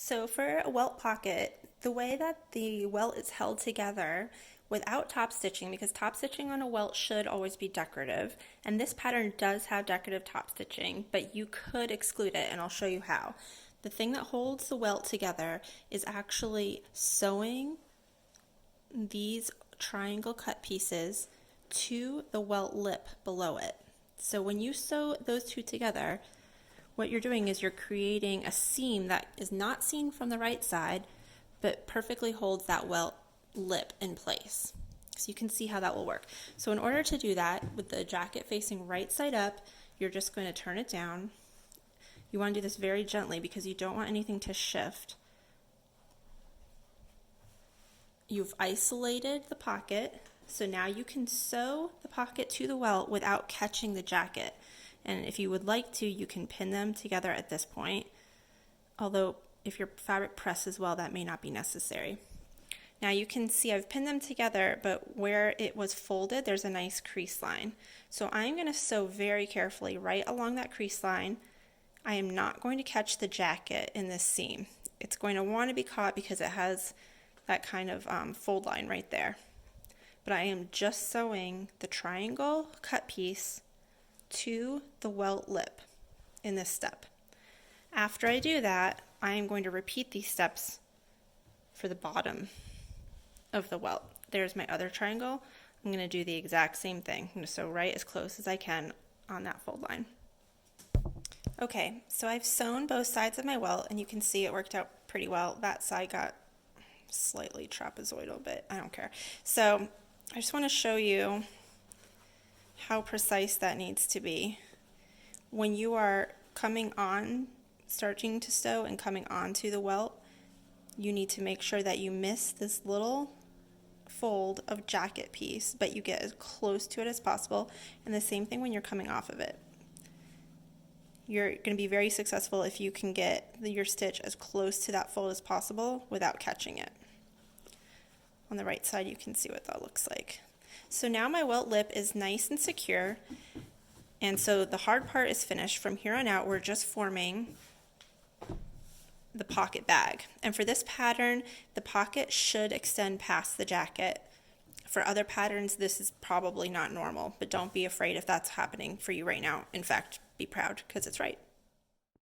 So for a welt pocket, the way that the welt is held together without top stitching, because top stitching on a welt should always be decorative, and this pattern does have decorative top stitching, but you could exclude it, and I'll show you how. The thing that holds the welt together is actually sewing these triangle cut pieces to the welt lip below it. So when you sew those two together, what you're doing is you're creating a seam that is not seen from the right side, but perfectly holds that welt lip in place. So you can see how that will work. So in order to do that, with the jacket facing right side up, you're just going to turn it down. You want to do this very gently because you don't want anything to shift. You've isolated the pocket, so now you can sew the pocket to the welt without catching the jacket. And if you would like to, you can pin them together at this point, although if your fabric presses well, that may not be necessary. Now you can see I've pinned them together, but where it was folded, there's a nice crease line. So I'm going to sew very carefully right along that crease line. I am not going to catch the jacket in this seam. It's going to want to be caught because it has that kind of fold line right there. But I am just sewing the triangle cut piece to the welt lip in this step. After I do that, I am going to repeat these steps for the bottom of the welt. There's my other triangle. I'm going to do the exact same thing. I'm going to sew right as close as I can on that fold line. Okay, so I've sewn both sides of my welt, and you can see it worked out pretty well. That side got slightly trapezoidal, but I don't care. So I just want to show you how precise that needs to be. When you are coming on, starting to sew and coming onto the welt, you need to make sure that you miss this little fold of jacket piece, but you get as close to it as possible. And the same thing when you're coming off of it. You're going to be very successful if you can get your stitch as close to that fold as possible without catching it. On the right side, you can see what that looks like. So now my welt lip is nice and secure, and so the hard part is finished. From here on out, we're just forming the pocket bag. And for this pattern, the pocket should extend past the jacket. For other patterns, this is probably not normal, but don't be afraid if that's happening for you right now. In fact, be proud because it's right.